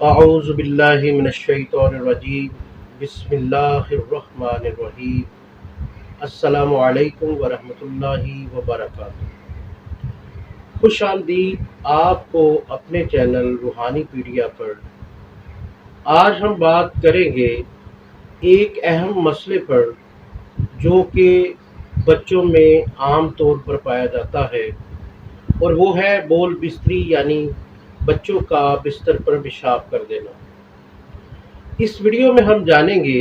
اعوذ باللہ من الشیطان الرجیم بسم اللہ الرحمن الرحیم السلام علیکم ورحمۃ اللہ وبرکاتہ۔ خوش آمدید آپ کو اپنے چینل روحانی پیڈیا پر۔ آج ہم بات کریں گے ایک اہم مسئلے پر جو کہ بچوں میں عام طور پر پایا جاتا ہے، اور وہ ہے بول بستری، یعنی بچوں کا بستر پر پیشاب کر دینا۔ اس ویڈیو میں ہم جانیں گے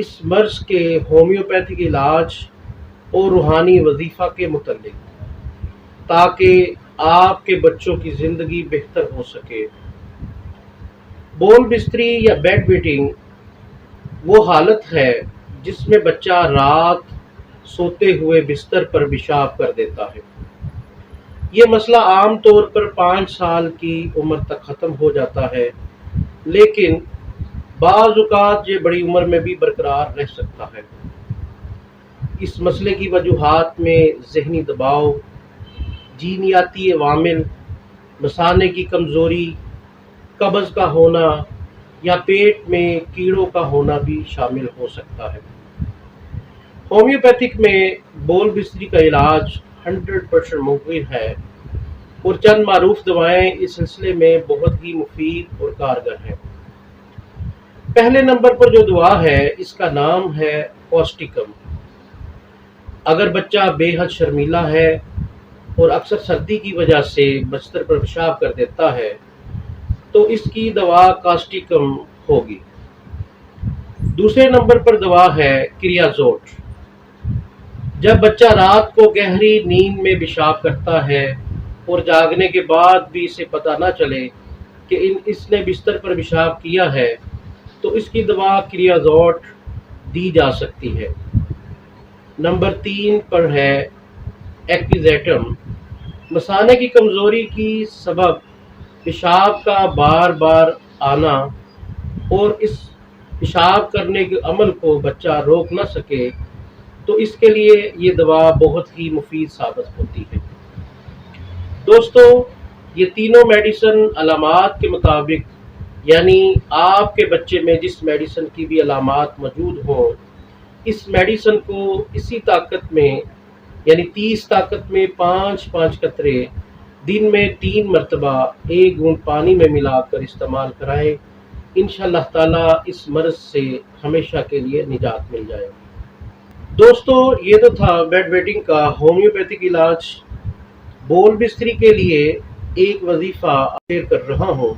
اس مرض کے ہومیوپیتھک علاج اور روحانی وظیفہ کے متعلق، تاکہ آپ کے بچوں کی زندگی بہتر ہو سکے۔ بول بستری یا بیڈ ویٹنگ وہ حالت ہے جس میں بچہ رات سوتے ہوئے بستر پر پیشاب کر دیتا ہے۔ یہ مسئلہ عام طور پر 5 سال کی عمر تک ختم ہو جاتا ہے، لیکن بعض اوقات یہ بڑی عمر میں بھی برقرار رہ سکتا ہے۔ اس مسئلے کی وجوہات میں ذہنی دباؤ، جینیاتی عوامل، مثانے کی کمزوری، قبض کا ہونا یا پیٹ میں کیڑوں کا ہونا بھی شامل ہو سکتا ہے۔ ہومیوپیتھک میں بول بستری کا علاج 100% ممکن ہے، اور چند معروف دوائیں اس سلسلے میں بہت ہی مفید اور کارگر ہیں۔ پہلے نمبر پر جو دوا ہے اس کا نام ہے کوسٹیکم۔ اگر بچہ بے حد شرمیلا ہے اور اکثر سردی کی وجہ سے بستر پر پیشاب کر دیتا ہے تو اس کی دوا کاسٹیکم ہوگی۔ دوسرے نمبر پر دوا ہے کریازوٹ۔ جب بچہ رات کو گہری نیند میں پیشاب کرتا ہے اور جاگنے کے بعد بھی اسے پتہ نہ چلے کہ اس نے بستر پر پیشاب کیا ہے تو اس کی دوا کریازوٹ دی جا سکتی ہے۔ نمبر 3 پر ہے ایکویزیٹم۔ مثانے کی کمزوری کی سبب پیشاب کا بار بار آنا اور اس پیشاب کرنے کے عمل کو بچہ روک نہ سکے تو اس کے لیے یہ دوا بہت ہی مفید ثابت ہوتی ہے۔ دوستو، یہ تینوں میڈیسن علامات کے مطابق، یعنی آپ کے بچے میں جس میڈیسن کی بھی علامات موجود ہوں، اس میڈیسن کو اسی طاقت میں، یعنی 30 طاقت میں 5 قطرے دن میں 3 مرتبہ 1 گھونٹ پانی میں ملا کر استعمال کرائیں۔ انشاءاللہ تعالی اس مرض سے ہمیشہ کے لیے نجات مل جائے۔ دوستو، یہ تو تھا بیڈ ویٹنگ کا ہومیوپیتھک علاج۔ بول بستری کے لیے ایک وظیفہ شیئر کر رہا ہوں۔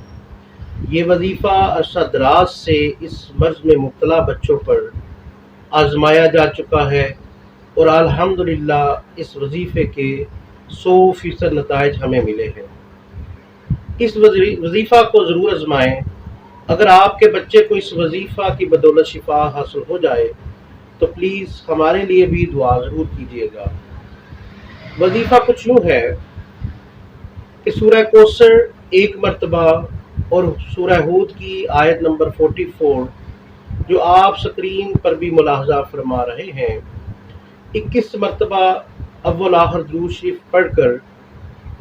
یہ وظیفہ عرصہ دراز سے اس مرض میں مبتلا بچوں پر آزمایا جا چکا ہے، اور الحمدللہ اس وظیفے کے 100% نتائج ہمیں ملے ہیں۔ اس وظیفہ کو ضرور آزمائیں۔ اگر آپ کے بچے کو اس وظیفہ کی بدولت شفا حاصل ہو جائے تو پلیز ہمارے لیے بھی دعا ضرور کیجیے گا۔ وظیفہ کچھ یوں ہے کہ سورہ کوثر 1 مرتبہ اور سورہ ہود کی آیت نمبر 44 جو آپ سکرین پر بھی ملاحظہ فرما رہے ہیں، 21 مرتبہ اول آخر درود شریف پڑھ کر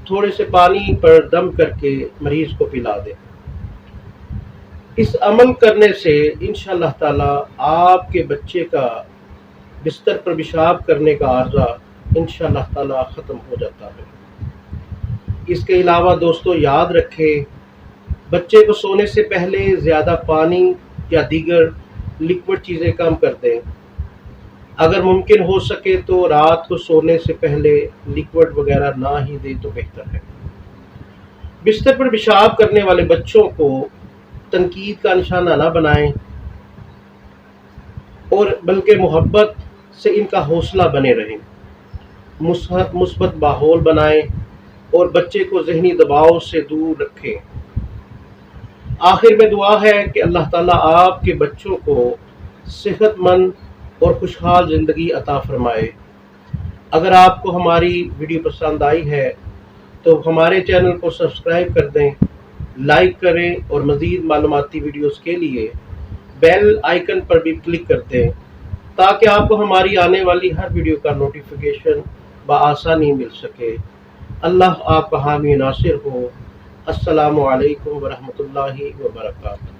تھوڑے سے پانی پر دم کر کے مریض کو پلا دیں۔ اس عمل کرنے سے انشاءاللہ تعالی آپ کے بچے کا بستر پر پیشاب کرنے کا عارضہ انشاءاللہ تعالی ختم ہو جاتا ہے۔ اس کے علاوہ دوستو یاد رکھیں، بچے کو سونے سے پہلے زیادہ پانی یا دیگر لیکوڈ چیزیں کم کر دیں۔ اگر ممکن ہو سکے تو رات کو سونے سے پہلے لیکوڈ وغیرہ نہ ہی دیں تو بہتر ہے۔ بستر پر پیشاب کرنے والے بچوں کو تنقید کا نشانہ نہ بنائیں، اور بلکہ محبت سے ان کا حوصلہ بنے رہیں۔ مثبت ماحول بنائیں اور بچے کو ذہنی دباؤ سے دور رکھیں۔ آخر میں دعا ہے کہ اللہ تعالیٰ آپ کے بچوں کو صحت مند اور خوشحال زندگی عطا فرمائے۔ اگر آپ کو ہماری ویڈیو پسند آئی ہے تو ہمارے چینل کو سبسکرائب کر دیں، لائک کریں، اور مزید معلوماتی ویڈیوز کے لیے بیل آئیکن پر بھی کلک کر دیں تاکہ آپ کو ہماری آنے والی ہر ویڈیو کا نوٹیفیکیشن بآسانی مل سکے۔ اللہ آپ کا حامی ناصر ہو۔ السلام علیکم ورحمۃ اللہ وبرکاتہ۔